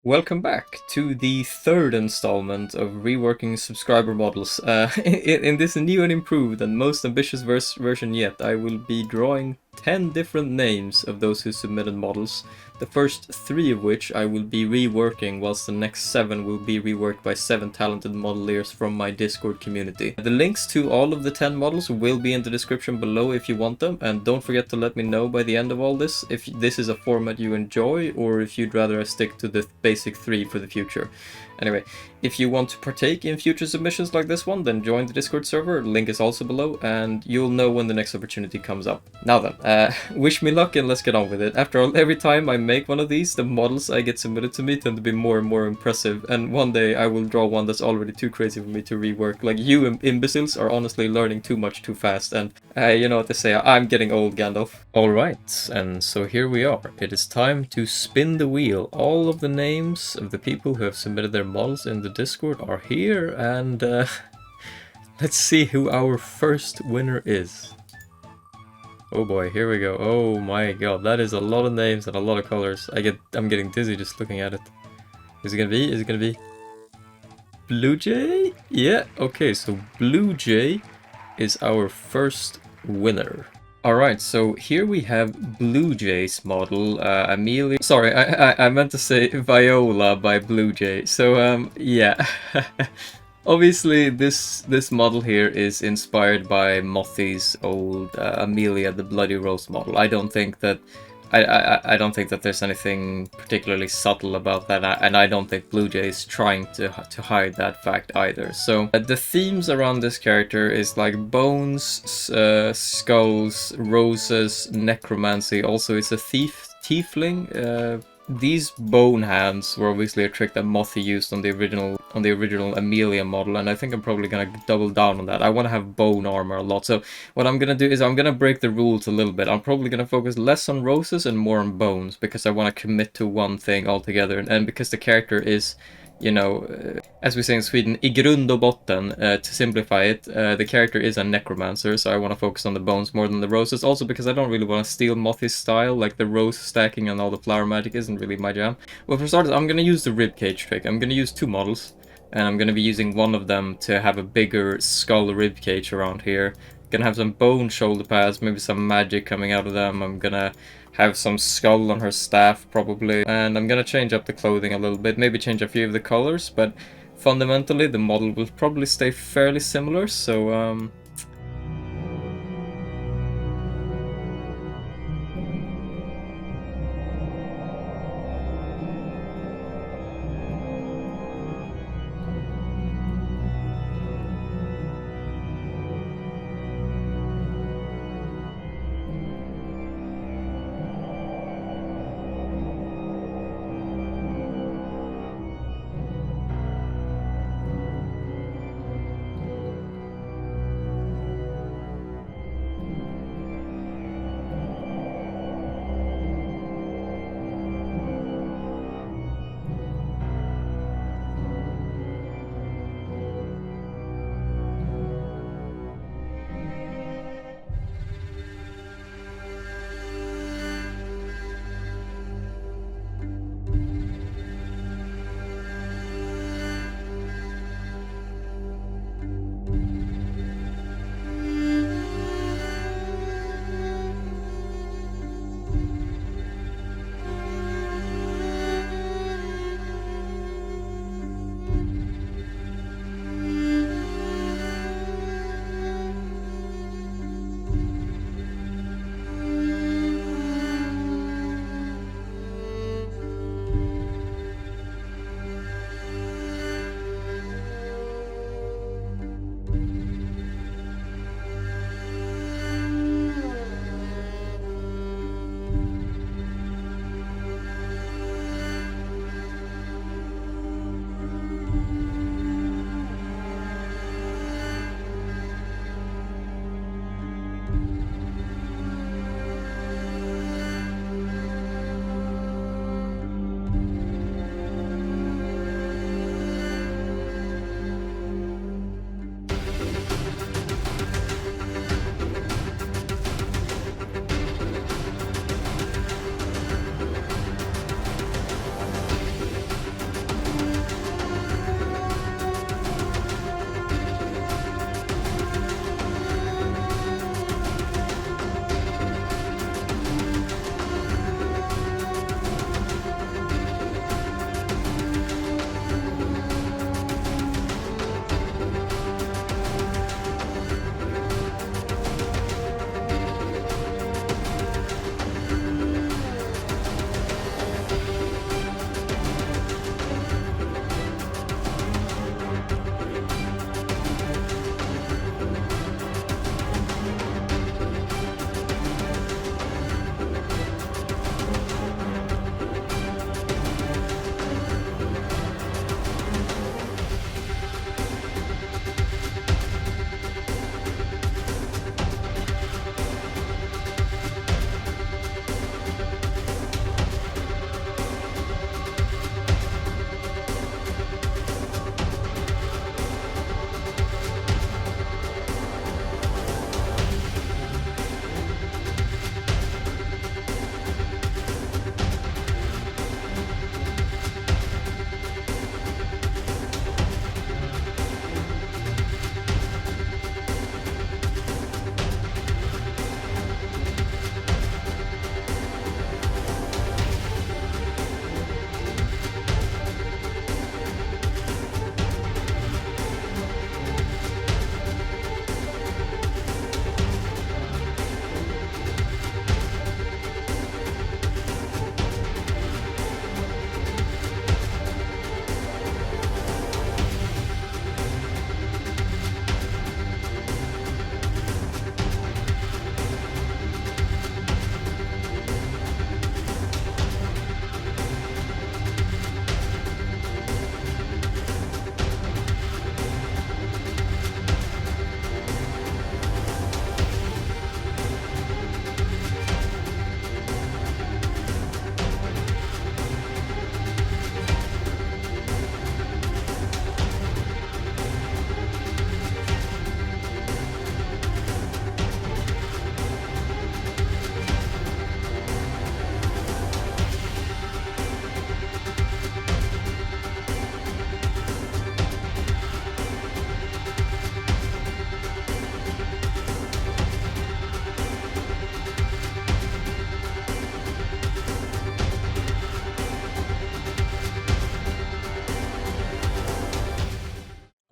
Welcome back to the third installment of reworking subscriber models. In this new and improved and most ambitious version yet, I will be drawing 10 different names of those who submitted models, the first 3 of which I will be reworking, whilst the next 7 will be reworked by 7 talented modeliers from my Discord community. The links to all of the 10 models will be in the description below if you want them, and don't forget to let me know by the end of all this if this is a format you enjoy or if you'd rather I stick to the basic 3 for the future. Anyway, if you want to partake in future submissions like this one, then join the Discord server, link is also below, and you'll know when the next opportunity comes up. Now then, wish me luck and let's get on with it. After all, every time I make one of these, the models I get submitted to me tend to be more and more impressive, and one day I will draw one that's already too crazy for me to rework. Like, you imbeciles are honestly learning too much too fast, and you know what they say, I'm getting old, Gandalf. Alright, and so here we are. It is time to spin the wheel. All of the names of the people who have submitted their models in the Discord are here, and let's see who our first winner is. Oh boy, here we go. Oh my god, that is a lot of names and a lot of colors. I'm getting dizzy just looking at it. Is it gonna be Blue Jay? Yeah, okay, so Blue Jay is our first winner. Alright, so here we have Blue Jay's model, Amelia. Sorry, I meant to say Viola by Blue Jay. So, yeah. Obviously, this model here is inspired by Mothy's old Amelia the Bloody Rose model. I don't think that there's anything particularly subtle about that, and I don't think Blue Jay is trying to hide that fact either. So the themes around this character is like bones, skulls, roses, necromancy. Also, it's a tiefling. These bone hands were obviously a trick that Mothy used on the original Amelia model, and I think I'm probably gonna double down on that. I want to have bone armor a lot, so what I'm gonna do is I'm gonna break the rules a little bit. I'm probably gonna focus less on roses and more on bones, because I want to commit to one thing altogether, and because the character is, you know, as we say in Sweden, I grund och botten, to simplify it, the character is a necromancer, so I want to focus on the bones more than the roses, also because I don't really want to steal Mothy's style. Like, the rose stacking and all the flower magic isn't really my jam. Well, for starters, I'm going to use the ribcage trick. I'm going to use 2 models, and I'm going to be using one of them to have a bigger skull ribcage around here. Gonna have some bone shoulder pads, maybe some magic coming out of them. I'm gonna have some skull on her staff probably, and I'm gonna change up the clothing a little bit, maybe change a few of the colors, but fundamentally the model will probably stay fairly similar, so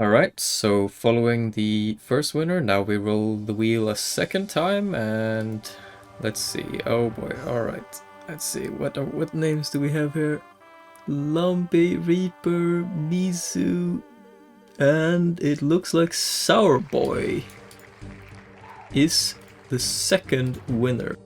Alright, so following the first winner, now we roll the wheel a second time, and let's see. Oh boy, alright. Let's see, what names do we have here? Lumpy, Reaper, Mizu, and it looks like Sour Boy is the second winner.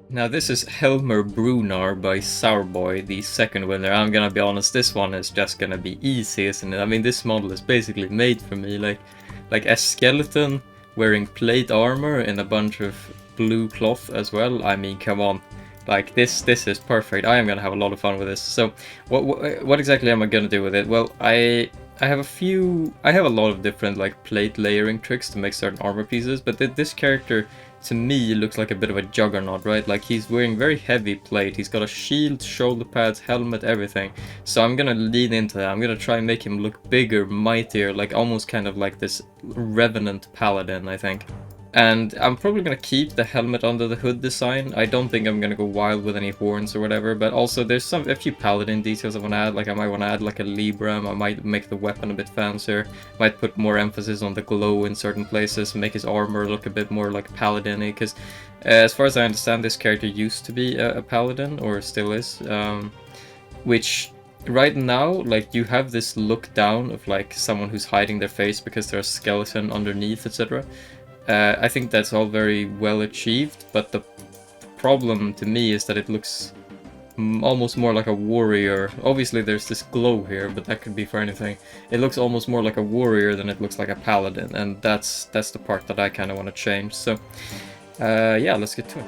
Now this is Helmer Brunar by Sourboy, the second winner. I'm gonna be honest, this one is just gonna be easy, isn't it? I mean, this model is basically made for me, like a skeleton wearing plate armor and a bunch of blue cloth as well. I mean, come on. Like, this is perfect. I am gonna have a lot of fun with this. So, what exactly am I gonna do with it? Well, I have a lot of different, like, plate layering tricks to make certain armor pieces, but this character to me looks like a bit of a juggernaut, right? Like, he's wearing very heavy plate, he's got a shield, shoulder pads, helmet, everything. So I'm gonna lean into that. I'm gonna try and make him look bigger, mightier, like almost kind of like this revenant paladin, I think. And I'm probably gonna keep the helmet under the hood design. I don't think I'm gonna go wild with any horns or whatever, but also there's a few paladin details I wanna add. Like, I might wanna add like a libram, I might make the weapon a bit fancier, might put more emphasis on the glow in certain places, make his armor look a bit more like paladin-y, because as far as I understand, this character used to be a paladin, or still is, which right now, like, you have this look down of like someone who's hiding their face because there's a skeleton underneath, etc. I think that's all very well achieved, but the problem to me is that it looks almost more like a warrior. Obviously there's this glow here, but that could be for anything. It looks almost more like a warrior than it looks like a paladin, and that's the part that I kind of want to change. So yeah, let's get to it.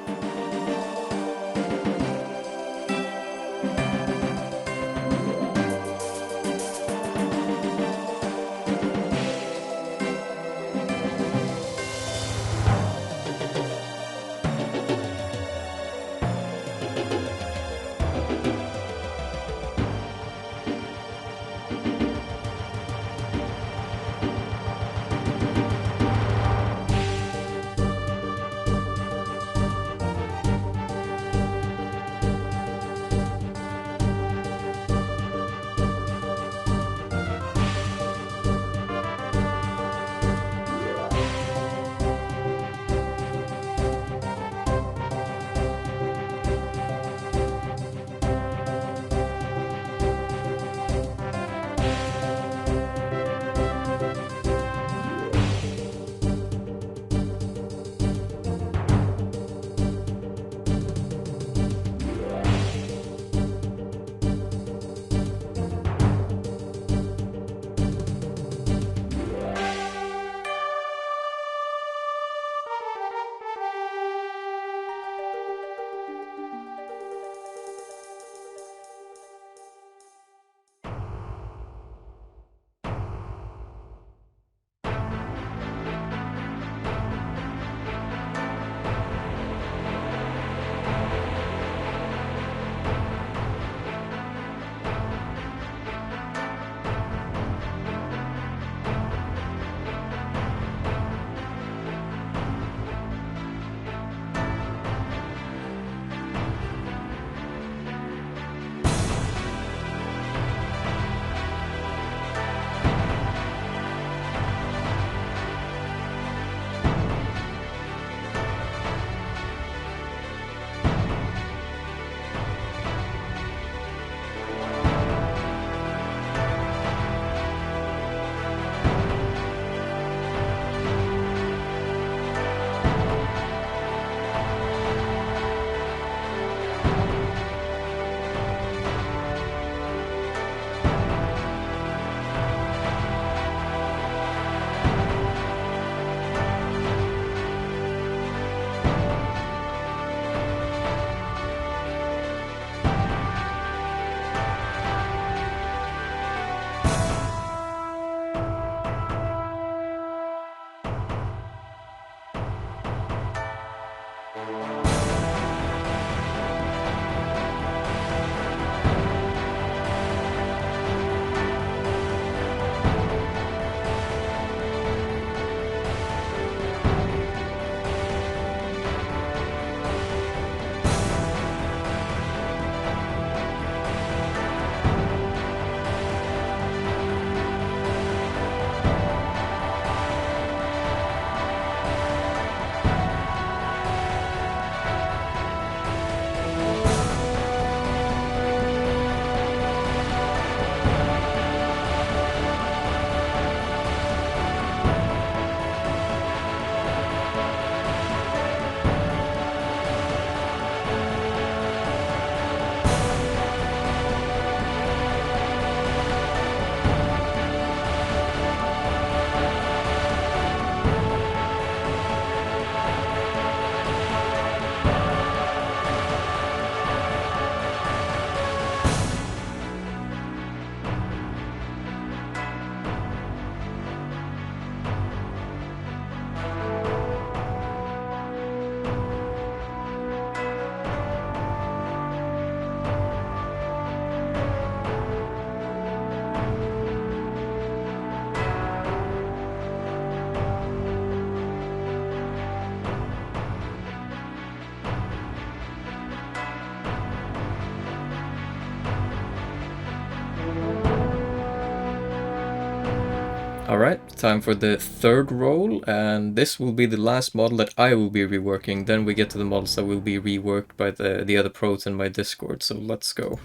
Alright, time for the third roll, and this will be the last model that I will be reworking. Then we get to the models that will be reworked by the other pros in my Discord, so let's go.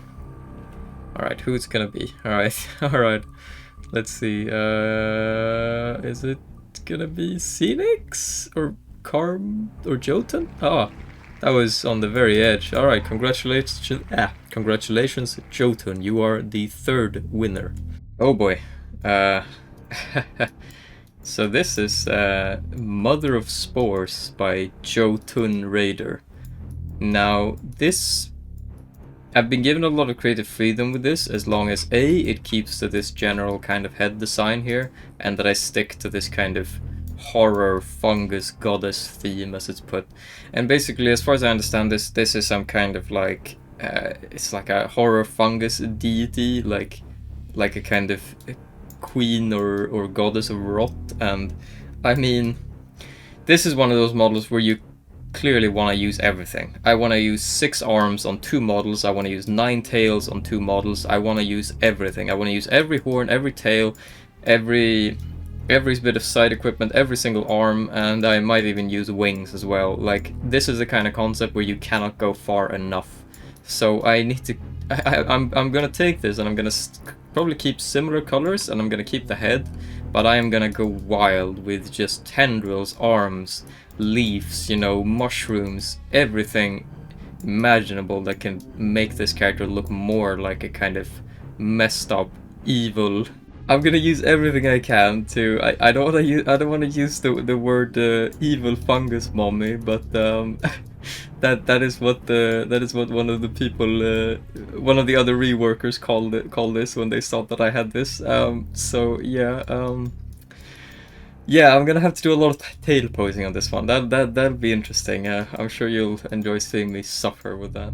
Alright, who it's gonna be? Alright, alright. Let's see, is it gonna be Phoenix? Or Carm? Or Jotun? Ah, that was on the very edge. Alright, congratulations, Jotun. You are the third winner. Oh boy. Uh... So this is Mother of Spores by Jotun Raider. Now this, I've been given a lot of creative freedom with this, as long as A, it keeps to this general kind of head design here, and that I stick to this kind of horror fungus goddess theme as it's put. And basically, as far as I understand this is some kind of like, it's like a horror fungus deity, like a kind of queen or goddess of rot. And I mean, this is one of those models where you clearly want to use everything. I want to use 6 arms on 2 models, I want to use 9 tails on 2 models, I want to use everything. I want to use every horn, every tail, every bit of side equipment, every single arm, and I might even use wings as well. Like, this is the kind of concept where you cannot go far enough. So I need to, I'm gonna take this and I'm gonna probably keep similar colors, and I'm gonna keep the head, but I am gonna go wild with just tendrils, arms, leaves, you know, mushrooms, everything imaginable that can make this character look more like a kind of messed up, evil. I'm gonna use everything I can to. I don't want to use the word evil fungus mommy, but that is what one of the people, one of the other reworkers called this when they saw that I had this. So yeah, yeah, I'm gonna have to do a lot of tail posing on this one. That'll be interesting. I'm sure you'll enjoy seeing me suffer with that.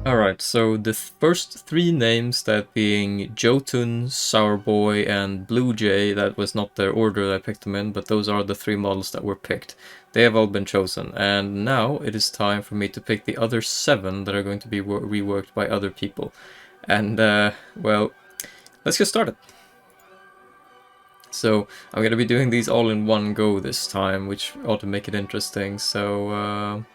Alright, so the first three names, that being Jotun, Sourboy, and Blue Jay, that was not the order that I picked them in, but those are the three models that were picked. They have all been chosen, and now it is time for me to pick the other 7 that are going to be reworked by other people. And, well, let's get started. So, I'm going to be doing these all in one go this time, which ought to make it interesting. So,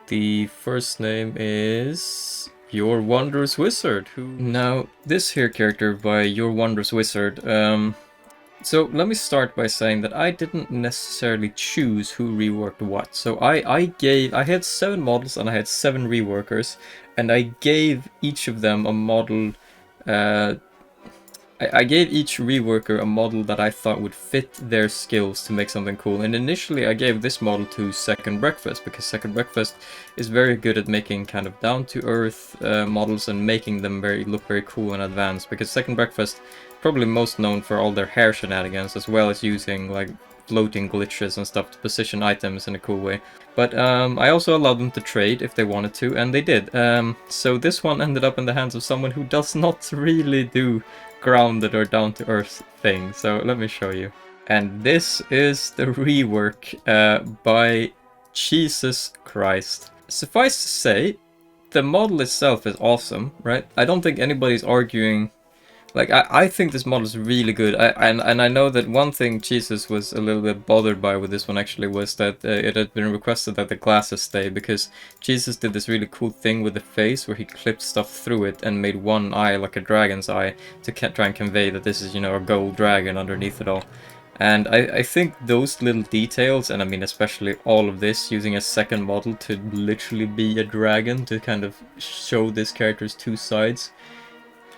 the first name is Your Wondrous Wizard. Now, this here character by Your Wondrous Wizard, so let me start by saying that I didn't necessarily choose who reworked what. So I had 7 models and I had 7 reworkers, and I gave each of them a model. I gave each reworker a model that I thought would fit their skills to make something cool. And initially I gave this model to Second Breakfast, because Second Breakfast is very good at making kind of down-to-earth models and making them look very cool and advanced. Because Second Breakfast, probably most known for all their hair shenanigans, as well as using like floating glitches and stuff to position items in a cool way. But I also allowed them to trade if they wanted to, and they did. So this one ended up in the hands of someone who does not really do grounded or down-to-earth thing. So let me show you. And this is the rework by Jesus Christ. Suffice to say, the model itself is awesome, right? I don't think anybody's arguing. Like, I think this model is really good. And I know that one thing Cheesus was a little bit bothered by with this one actually was that it had been requested that the glasses stay, because Cheesus did this really cool thing with the face where he clipped stuff through it and made one eye like a dragon's eye to try and convey that this is, you know, a gold dragon underneath it all. And I think those little details, and I mean especially all of this, using a second model to literally be a dragon to kind of show this character's two sides,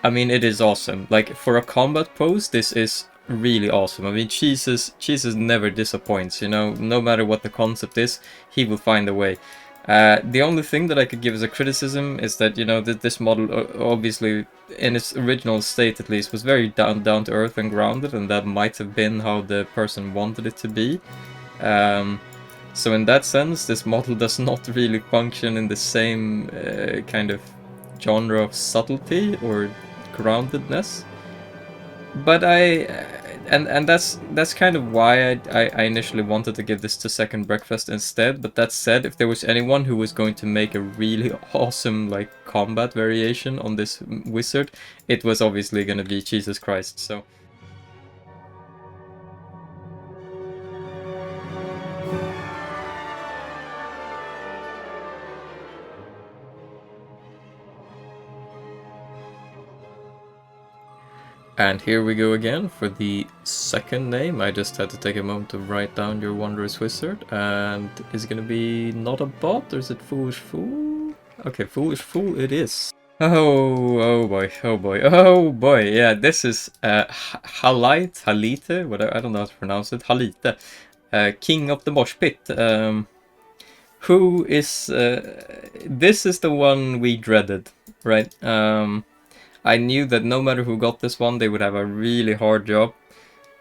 I mean, it is awesome. Like, for a combat pose, this is really awesome. I mean, Cheesus never disappoints, you know? No matter what the concept is, he will find a way. The only thing that I could give as a criticism is that, you know, that this model, obviously, in its original state at least, was very down to earth and grounded, and that might have been how the person wanted it to be. So in that sense, this model does not really function in the same kind of genre of subtlety or groundedness, but and that's kind of why I initially wanted to give this to Second Breakfast instead. But that said, if there was anyone who was going to make a really awesome like combat variation on this wizard, it was obviously going to be Jesus Christ. So and here we go again for the second name. I just had to take a moment to write down Your Wondrous Wizard. And is it gonna be not a bot, or is it Foolish Fool? Okay, Foolish Fool it is. Oh boy, oh boy, oh boy. Yeah, this is Halite, whatever, I don't know how to pronounce it. Halite, King of the Mosh Pit. Who is this is the one we dreaded, right? I knew that no matter who got this one, they would have a really hard job.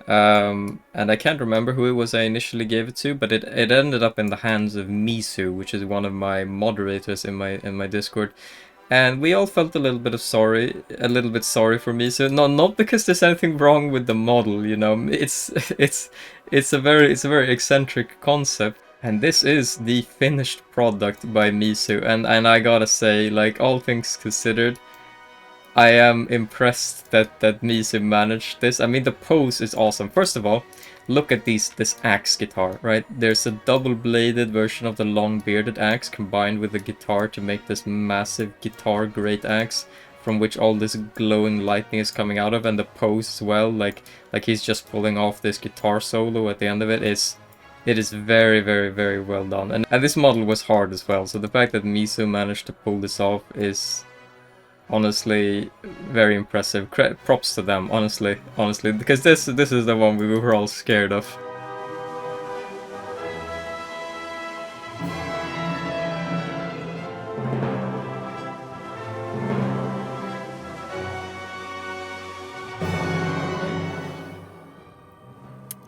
And I can't remember who it was I initially gave it to, but it ended up in the hands of Mizu, which is one of my moderators in my Discord. And we all felt a little bit sorry for Mizu. Not because there's anything wrong with the model, you know. It's a very eccentric concept. And this is the finished product by Mizu, and I gotta say, like, all things considered, I am impressed that Mizu managed this. I mean, the pose is awesome. First of all, look at this axe guitar, right? There's a double-bladed version of the long bearded axe combined with the guitar to make this massive guitar great axe, from which all this glowing lightning is coming out of, and the pose as well, like he's just pulling off this guitar solo at the end of it is very well done. And this model was hard as well, so the fact that Mizu managed to pull this off is honestly very impressive. Props to them, honestly, because this is the one we were all scared of.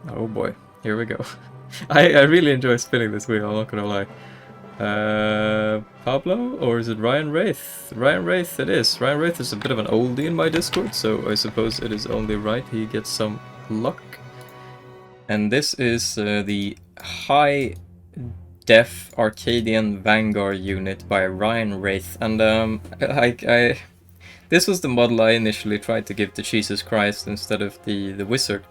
Oh boy, here we go. I really enjoy spinning this wheel, I'm not gonna lie. Pablo, or is it Ryan Wraith? Ryan Wraith it is. Ryan Wraith is a bit of an oldie in my Discord, so I suppose it is only right he gets some luck. And this is the High Def Arcadian Vanguard unit by Ryan Wraith, and this was the model I initially tried to give to Jesus Christ instead of the Wizard.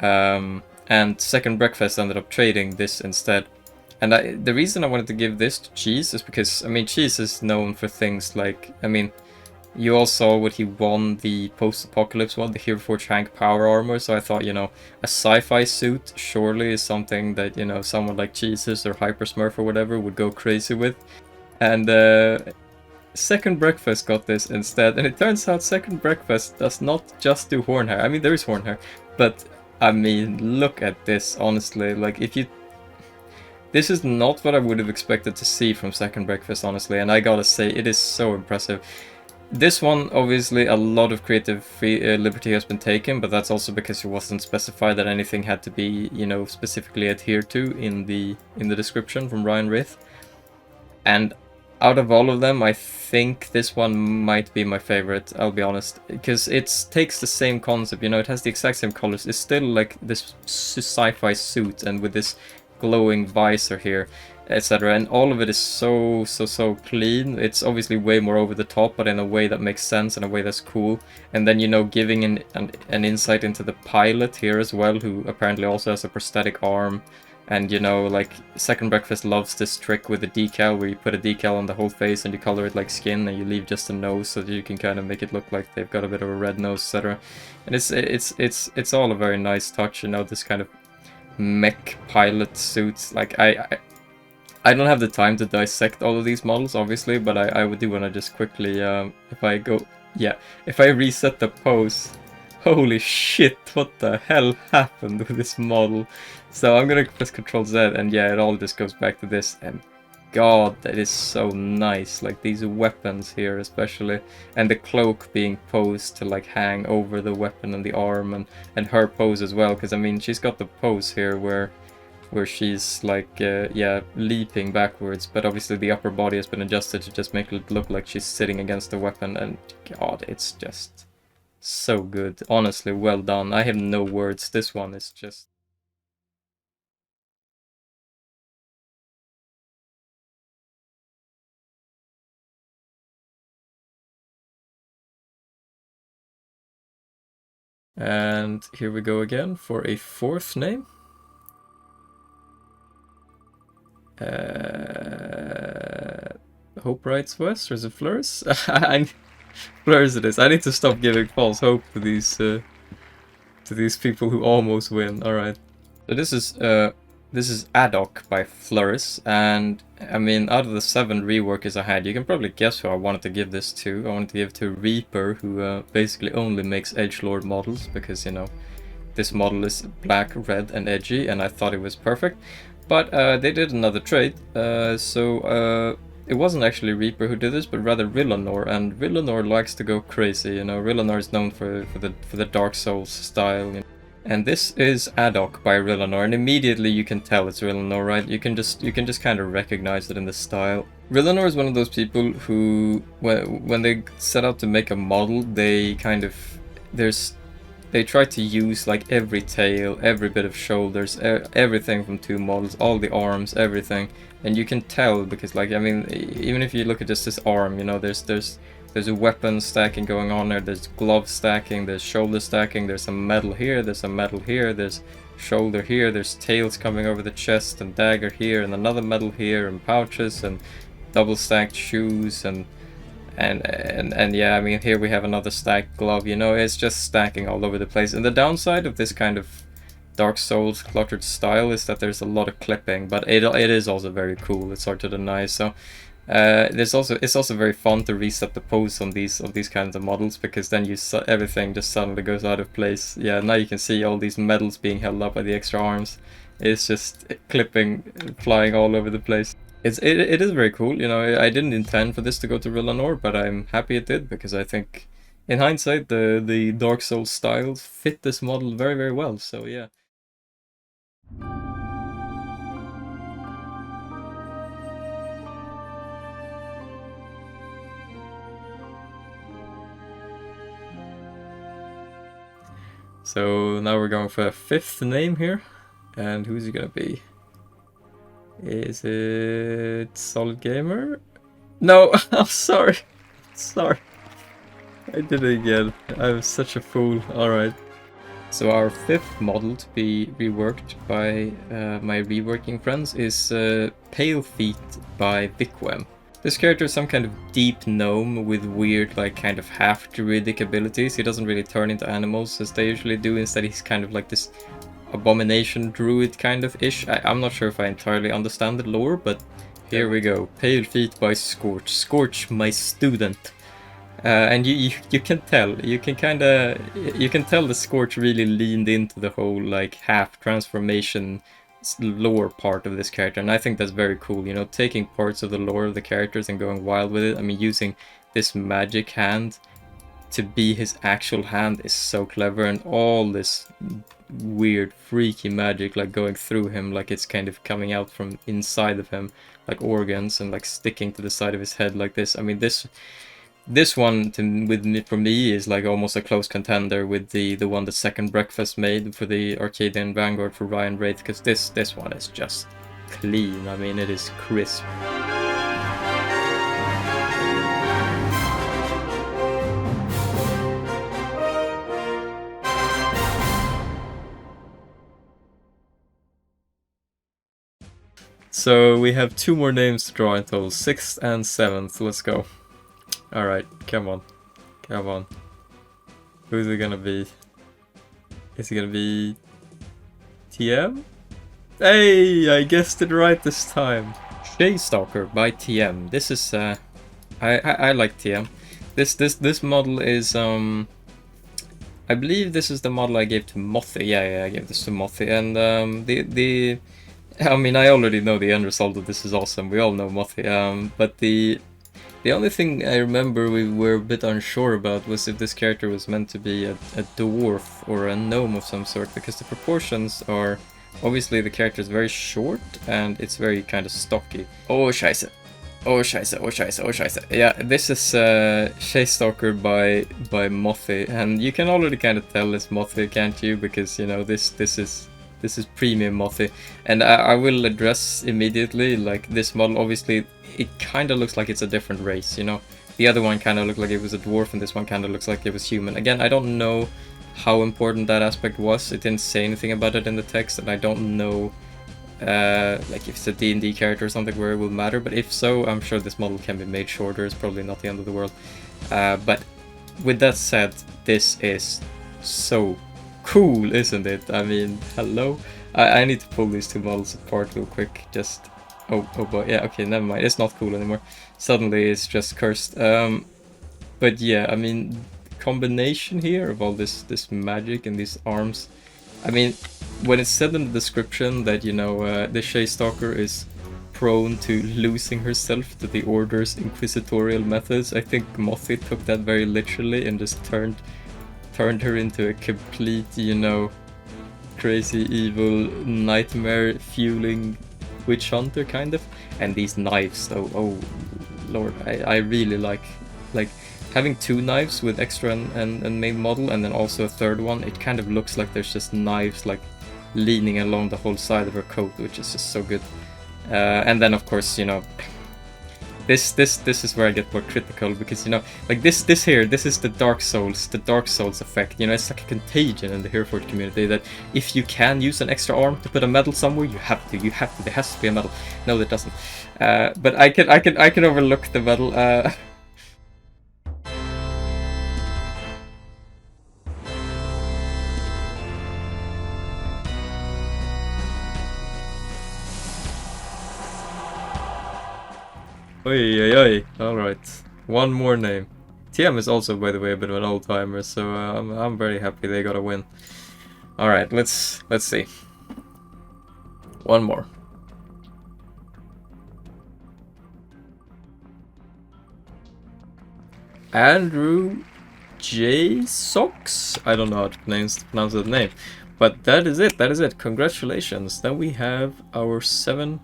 And Second Breakfast ended up trading this instead. And the reason I wanted to give this to Cheese is because, I mean, Cheese is known for things like, I mean, you all saw what he won the post-apocalypse one, the Heroforge Hank Power Armor, so I thought, you know, a sci-fi suit surely is something that, you know, someone like Cheesus or Hyper Smurf or whatever would go crazy with. And Second Breakfast got this instead, and it turns out Second Breakfast does not just do horn hair. I mean, there is horn hair, but I mean, look at this, honestly. Like, if you... This is not what I would have expected to see from Second Breakfast, honestly, and I gotta say, it is so impressive. This one, obviously, a lot of creative liberty has been taken, but that's also because it wasn't specified that anything had to be, you know, specifically adhered to in the description from Ryan Wraith. And out of all of them, I think this one might be my favorite, I'll be honest, because it takes the same concept, you know, it has the exact same colors. It's still like this sci-fi suit and with this glowing visor here, etc. And all of it is so clean. It's obviously way more over the top, but in a way that makes sense, in a way that's cool. And then, you know, giving an insight into the pilot here as well, who apparently also has a prosthetic arm. And, you know, like, Second Breakfast loves this trick with the decal, where you put a decal on the whole face and you color it like skin, and you leave just a nose so that you can kind of make it look like they've got a bit of a red nose, etc. And it's all a very nice touch, you know, this kind of mech pilot suits. Like, I don't have the time to dissect all of these models, obviously, but I would do want to just quickly, if I reset the pose. Holy shit, what the hell happened with this model? So I'm gonna press Ctrl Z, and yeah, it all just goes back to this, and god, that is so nice. Like, these weapons here especially, and the cloak being posed to like hang over the weapon and the arm, and her pose as well, because I mean, she's got the pose here where she's like, leaping backwards, but obviously the upper body has been adjusted to just make it look like she's sitting against the weapon, and god, it's just so good. Honestly, well done. I have no words. This one is just... And here we go again for a fourth name. Hope Writes West, or is it Flurs? Flurs it is. I need to stop giving false hope to these people who almost win. Alright. So this is Ad Hoc by Flurris, and I mean, out of the 7 reworkers I had, you can probably guess who I wanted to give this to. I wanted to give it to Reaper, who basically only makes edgelord models, because, you know, this model is black, red, and edgy, and I thought it was perfect. But they did another trade, so it wasn't actually Reaper who did this, but rather Rylanor, and Rylanor likes to go crazy. You know, Rylanor is known for the Dark Souls style. You know? And this is Ad Hoc by Rylanor, and immediately you can tell it's Rylanor, right? You can just kind of recognize it in the style. Rylanor is one of those people who, when they set out to make a model, they kind of they try to use like every tail, every bit of shoulders, everything from 2 models, all the arms, everything, and you can tell because, like, I mean, even if you look at just this arm, you know, there's a weapon stacking going on there, there's glove stacking, there's shoulder stacking, there's some metal here, there's some metal here, there's shoulder here, there's tails coming over the chest, and dagger here, and another metal here, and pouches, and double stacked shoes, and yeah, I mean, here we have another stacked glove, you know, it's just stacking all over the place. And the downside of this kind of Dark Souls cluttered style is that there's a lot of clipping, but it is also very cool, it's hard to deny. So it's also very fun to reset the pose on these kinds of models, because then everything just suddenly goes out of place. Yeah, now you can see all these medals being held up by the extra arms. It's just clipping, flying all over the place. It is very cool, you know. I didn't intend for this to go to Rylanor, but I'm happy it did, because I think, in hindsight, the Dark Souls styles fit this model very, very well, so yeah. So now we're going for a 5th name here. And who's it gonna be? Is it Solid Gamer? No, I'm sorry. Sorry. I did it again. I was such a fool. Alright. So our 5th model to be reworked by my reworking friends is Pale Feet by Vicwem. This character is some kind of deep gnome with weird, like, kind of half-druidic abilities. He doesn't really turn into animals as they usually do. Instead, he's kind of like this abomination druid kind of ish. I'm not sure if I entirely understand the lore, but here we go. Pale Feet by Scourch. Scourch, my student. And you can tell, you can tell the Scourch really leaned into the whole like half transformation lore part of this character, and I think that's very cool, you know, taking parts of the lore of the characters and going wild with it. I mean, using this magic hand to be his actual hand is so clever, and all this weird freaky magic like going through him, like it's kind of coming out from inside of him like organs and like sticking to the side of his head like this. I mean, this one for me is like almost a close contender with the one that Second Breakfast made for the Arcadian Vanguard for Ryan Wraith, because this one is just clean. I mean, it is crisp. So we have 2 more names to draw in total, 6th and 7th. Let's go. Alright, come on. Come on. Who's it gonna be? Is it gonna be TM? Hey, I guessed it right this time. Shaystalker by TM. This is I like TM. This model is I believe this is the model I gave to Mothy. Yeah, I gave this to Mothy, and I mean, I already know the end result of this is awesome. We all know Mothy. But the only thing I remember we were a bit unsure about was if this character was meant to be a dwarf or a gnome of some sort, because the proportions are... Obviously the character is very short and it's very kind of stocky. Oh scheisse. Oh scheisse, oh scheisse, oh scheisse. Yeah, this is Shaystalker by Mothy, and you can already kind of tell it's Mothy, can't you? Because, you know, this is premium Mothy. And I will address immediately, like, this model, obviously, it kind of looks like it's a different race, you know? The other one kind of looked like it was a dwarf, and this one kind of looks like it was human. Again, I don't know how important that aspect was. It didn't say anything about it in the text, and I don't know, like, if it's a D&D character or something where it will matter. But if so, I'm sure this model can be made shorter. It's probably not the end of the world. But with that said, this is so cool, isn't it? I mean, hello? I need to pull these 2 models apart real quick, just... Oh boy, yeah, okay, never mind, it's not cool anymore. Suddenly it's just cursed. But yeah, I mean, combination here of all this magic and these arms. I mean, when it's said in the description that, you know, the Shaystalker is prone to losing herself to the Order's inquisitorial methods, I think Mothy took that very literally and just turned her into a complete, you know, crazy, evil, nightmare-fueling witch hunter, kind of. And these knives, though, oh lord, I really like having 2 knives with extra and main model, and then also a 3rd one. It kind of looks like there's just knives, like, leaning along the whole side of her coat, which is just so good. And then, of course, you know, this is where I get more critical, because, you know, like this here, this is the Dark Souls effect. You know, it's like a contagion in the Heroforge community that if you can use an extra arm to put a medal somewhere, you have to. There has to be a medal. No, there doesn't. But I can overlook the medal. Oi. Alright. 1 more name. TM is also, by the way, a bit of an old timer, so I'm very happy they got a win. Alright, let's see. 1 more. Andrew J. Sox? I don't know how to pronounce that name. But that is it. Congratulations. Then we have our 7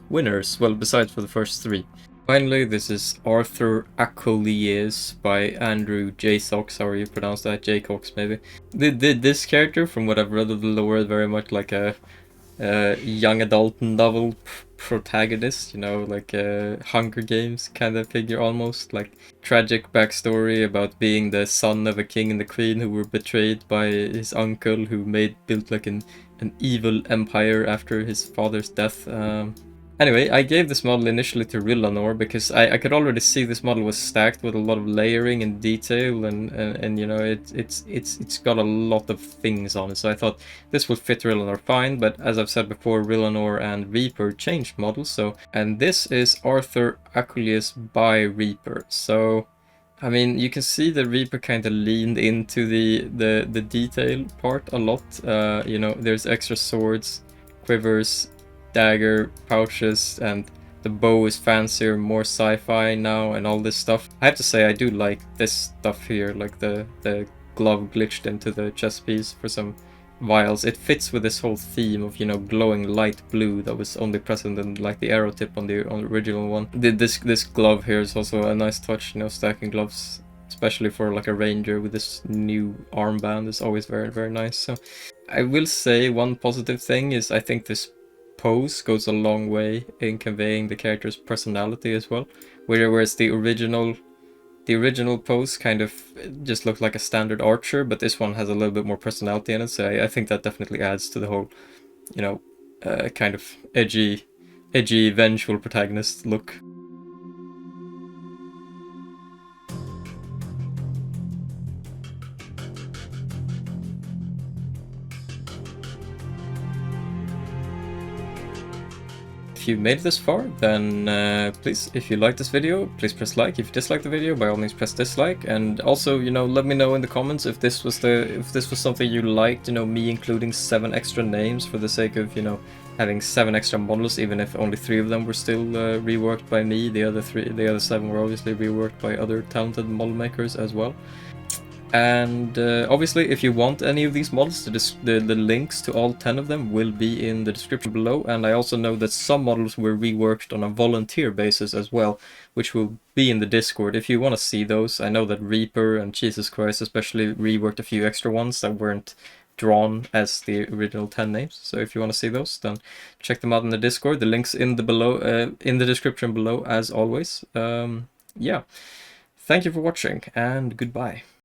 winners. Well, besides for the first 3. Finally, this is Arthur Achilles by Andrew J. Sox, however you pronounce that, J. Cox maybe. This character, from what I've read of the lore, is very much like a young adult novel protagonist, you know, like a Hunger Games kind of figure almost, like tragic backstory about being the son of a king and the queen who were betrayed by his uncle who built like an evil empire after his father's death. Anyway, I gave this model initially to Rylanor because I could already see this model was stacked with a lot of layering and detail, and you know it's got a lot of things on it. So I thought this would fit Rylanor fine. But as I've said before, Rylanor and Reaper changed models. So, and this is Arthur Achilles by Reaper. So I mean, you can see the Reaper kind of leaned into the detail part a lot. You know, there's extra swords, quivers, dagger pouches, and the bow is fancier, more sci-fi now, and all this stuff. I have to say I do like this stuff here, like the glove glitched into the chest piece for some vials. It fits with this whole theme of, you know, glowing light blue that was only present in like the arrow tip on the original one. This glove here is also a nice touch, you know, stacking gloves, especially for like a ranger with this new armband, is always very, very nice. So I will say one positive thing is I think this pose goes a long way in conveying the character's personality as well. Whereas the original pose kind of just looked like a standard archer, but this one has a little bit more personality in it, so I think that definitely adds to the whole, you know, kind of edgy, vengeful protagonist look. If you made it this far, then please, if you like this video, please press like. If you dislike the video, by all means press dislike. And also, you know, let me know in the comments if this was something you liked, you know, me including 7 extra names for the sake of, you know, having 7 extra models, even if only 3 of them were still reworked by me. The other 7 were obviously reworked by other talented model makers as well. And obviously, if you want any of these models, the links to all 10 of them will be in the description below. And I also know that some models were reworked on a volunteer basis as well, which will be in the Discord if you want to see those. I know that Reaper and Cheesus especially reworked a few extra ones that weren't drawn as the original 10 names. So if you want to see those, then check them out in the Discord. The links in the description below, as always. Yeah. Thank you for watching, and goodbye.